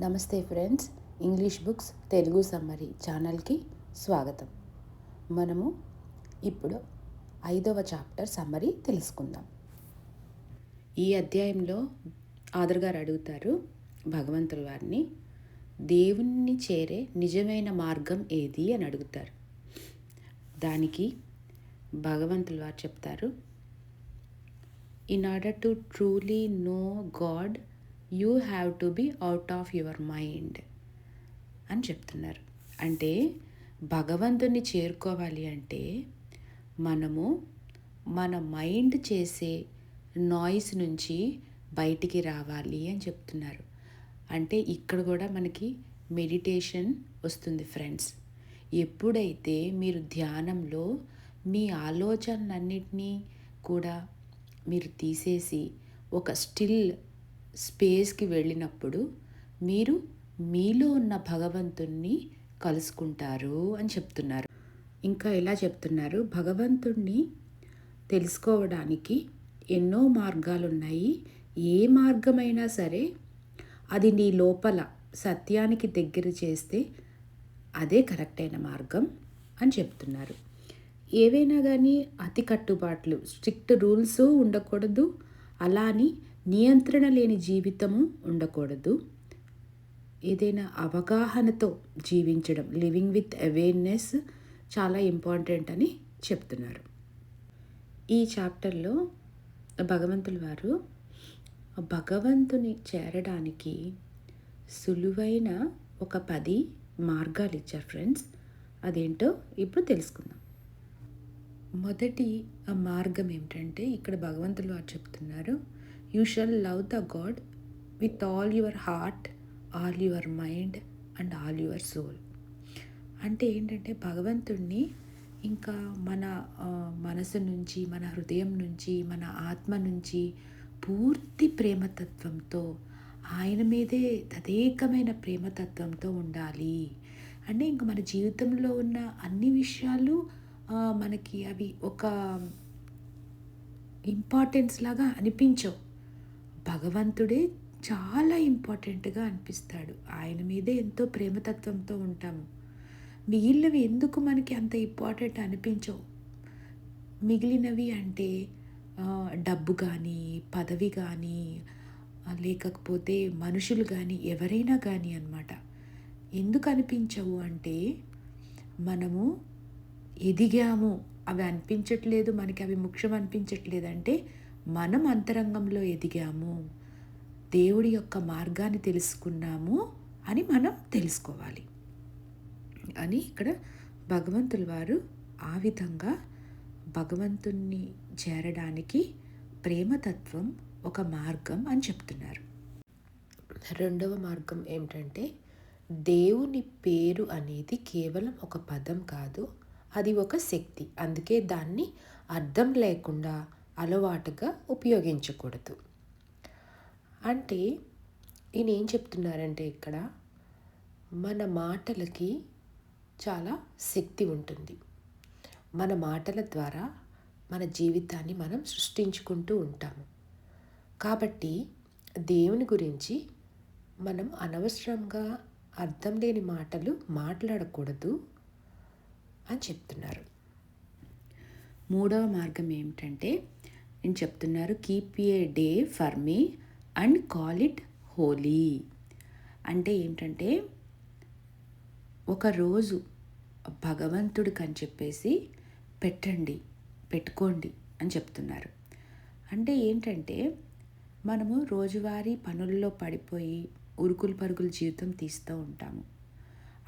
నమస్తే friends, English books Telugu summary ఛానల్కి స్వాగతం. మనము ఇప్పుడు 5వ చాప్టర్ సమ్మరీ తెలుసుకుందాం. ఈ అధ్యాయంలో ఆదర్ గారు అడుగుతారు భగవంతుల వారిని, దేవుణ్ణి చేరే నిజమైన మార్గం ఏది అని అడుగుతారు. దానికి భగవంతుల వారు చెప్తారు, in order to truly know God you have to be out of your mind అని చెప్తున్నారు. అంటే భగవంతుని చేరుకోవాలి అంటే మనము మన మైండ్ చేసే నాయిస్ నుంచి బయటికి రావాలి అని చెప్తున్నారు. అంటే ఇక్కడ కూడా మనకి మెడిటేషన్ వస్తుంది ఫ్రెండ్స్. ఎప్పుడైతే మీరు ధ్యానంలో మీ ఆలోచనలన్నిటినీ కూడా మీరు తీసేసి ఒక స్టిల్ స్పేస్కి వెళ్ళినప్పుడు మీరు మీలో ఉన్న భగవంతుణ్ణి కలుసుకుంటారు అని చెప్తున్నారు. ఇంకా ఎలా చెప్తున్నారు, భగవంతుణ్ణి తెలుసుకోవడానికి ఎన్నో మార్గాలు ఉన్నాయి. ఏ మార్గమైనా సరే అది నీ లోపల సత్యానికి దగ్గర చేస్తే అదే కరెక్ట్ అయిన మార్గం అని చెప్తున్నారు. ఏవైనా కానీ అతి కట్టుబాట్లు, స్ట్రిక్ట్ రూల్స్ ఉండకూడదు. అలాని నియంత్రణ లేని జీవితము ఉండకూడదు. ఏదైనా అవగాహనతో జీవించడం, లివింగ్ విత్ అవేర్నెస్ చాలా ఇంపార్టెంట్ అని చెప్తున్నారు. ఈ చాప్టర్లో భగవంతుల వారు భగవంతుని చేరడానికి సులువైన ఒక 10 మార్గాలు ఇచ్చారు ఫ్రెండ్స్. అదేంటో ఇప్పుడు తెలుసుకుందాం. మొదటి మార్గం ఏమిటంటే ఇక్కడ భగవంతులు వారు చెప్తున్నారు, you shall love the God with all your heart, all your mind and all your soul. అంటే ఏంటంటే భగవంతుణ్ణి ఇంకా మన మనసు నుంచి, మన హృదయం నుంచి, మన ఆత్మ నుంచి పూర్తి ప్రేమతత్వంతో, ఆయన మీదే తదేకమైన ప్రేమతత్వంతో ఉండాలి. అంటే ఇంక మన జీవితంలో ఉన్న అన్ని విషయాలు మనకి అవి ఒక ఇంపార్టెన్స్ లాగా అనిపించవు. భగవంతుడే చాలా ఇంపార్టెంట్గా అనిపిస్తాడు. ఆయన మీదే ఎంతో ప్రేమతత్వంతో ఉంటాము. మిగిలినవి ఎందుకు మనకి అంత ఇంపార్టెంట్ అనిపించవు. మిగిలినవి అంటే డబ్బు కానీ, పదవి కానీ, లేకపోతే మనుషులు కానీ, ఎవరైనా కానీ అన్నమాట. ఎందుకు అనిపించవు అంటే మనము ఎదిగాము, అవి అనిపించట్లేదు, మనకి అవి ముఖ్యం అనిపించట్లేదు. అంటే మనం అంతరంగంలో ఎదిగాము, దేవుడి యొక్క మార్గాన్ని తెలుసుకున్నాము అని మనం తెలుసుకోవాలి అని ఇక్కడ భగవంతుల వారు ఆ విధంగా భగవంతుణ్ణి చేరడానికి ప్రేమతత్వం ఒక మార్గం అని చెప్తున్నారు. రెండవ మార్గం ఏమిటంటే దేవుని పేరు అనేది కేవలం ఒక పదం కాదు, అది ఒక శక్తి. అందుకే దాన్ని అర్థం లేకుండా అలవాటుగా ఉపయోగించకూడదు. అంటే ఈయన ఏం చెప్తున్నారంటే ఇక్కడ మన మాటలకి చాలా శక్తి ఉంటుంది. మన మాటల ద్వారా మన జీవితాన్ని మనం సృష్టించుకుంటూ ఉంటాము. కాబట్టి దేవుని గురించి మనం అనవసరంగా అర్థం లేని మాటలు మాట్లాడకూడదు అని చెప్తున్నారు. మూడవ మార్గం ఏమిటంటే నేను చెప్తున్నారు, keep a day for me and call it Holi. అంటే ఏంటంటే ఒకరోజు భగవంతుడికి అని చెప్పేసి పెట్టుకోండి అని చెప్తున్నారు. అంటే ఏంటంటే మనము రోజువారీ పనుల్లో పడిపోయి ఉరుకులు పరుగుల జీవితం తీస్తూ ఉంటాము.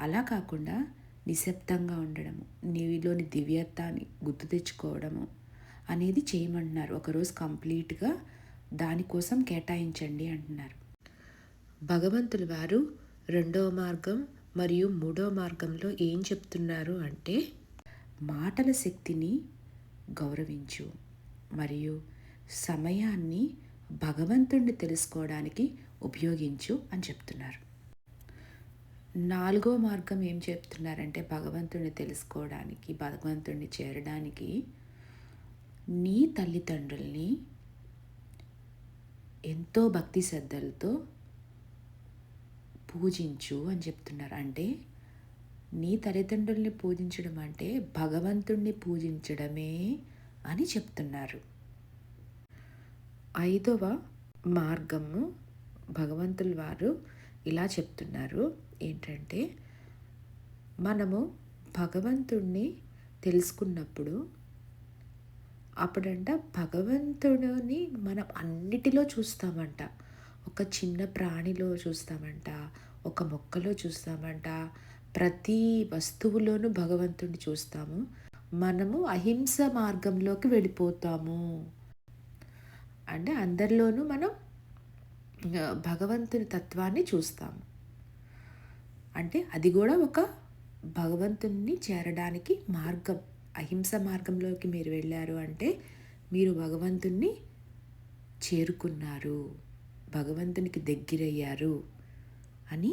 అలా కాకుండా నిశ్శబ్దంగా ఉండడము, నీలోని దివ్యత్వాన్ని గుర్తు తెచ్చుకోవడము అనేది చేయమంటున్నారు. ఒకరోజు కంప్లీట్గా దానికోసం కేటాయించండి అంటున్నారు. భగవంతుల వారు రెండవ మార్గం మరియు మూడవ మార్గంలో ఏం చెప్తున్నారు అంటే మాటల శక్తిని గౌరవించు మరియు సమయాన్ని భగవంతుడిని తెలుసుకోవడానికి ఉపయోగించు అని చెప్తున్నారు. నాలుగో మార్గం ఏం చెప్తున్నారంటే భగవంతుడిని తెలుసుకోవడానికి, భగవంతుడిని చేరడానికి నీ తల్లిదండ్రుల్ని ఎంతో భక్తి శ్రద్ధలతో పూజించు అని చెప్తున్నారు. అంటే నీ తల్లిదండ్రుల్ని పూజించడం అంటే భగవంతుణ్ణి పూజించడమే అని చెప్తున్నారు. ఐదవ మార్గము భగవంతుల వారు ఇలా చెప్తున్నారు. ఏంటంటే మనము భగవంతుణ్ణి తెలుసుకున్నప్పుడు అప్పుడంట భగవంతుడిని మనం అన్నిటిలో చూస్తామంట. ఒక చిన్న ప్రాణిలో చూస్తామంట, ఒక మొక్కలో చూస్తామంట, ప్రతి వస్తువులోనూ భగవంతుడిని చూస్తాము. మనము అహింస మార్గంలోకి వెళ్ళిపోతాము. అంటే అందరిలోనూ మనం భగవంతుని తత్వాన్ని చూస్తాము. అంటే అది కూడా ఒక భగవంతుని చేరడానికి మార్గం. అహింస మార్గంలోకి మీరు వెళ్ళారు అంటే మీరు భగవంతుణ్ణి చేరుకున్నారు, భగవంతునికి దగ్గరయ్యారు అని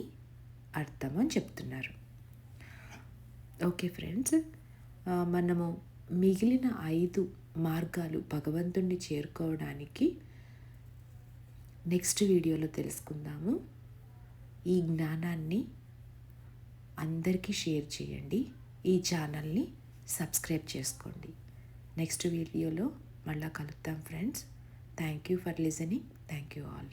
అర్థం అని చెప్తున్నారు. ఓకే ఫ్రెండ్స్, మనము మిగిలిన 5 మార్గాలు భగవంతుణ్ణి చేరుకోవడానికి నెక్స్ట్ వీడియోలో తెలుసుకుందాము. ఈ జ్ఞానాన్ని అందరికీ షేర్ చేయండి. ఈ ఛానల్ని సబ్స్క్రైబ్ చేసుకోండి. నెక్స్ట్ వీడియోలో మళ్ళా కలుద్దాం friends. Thank you for listening. Thank you all.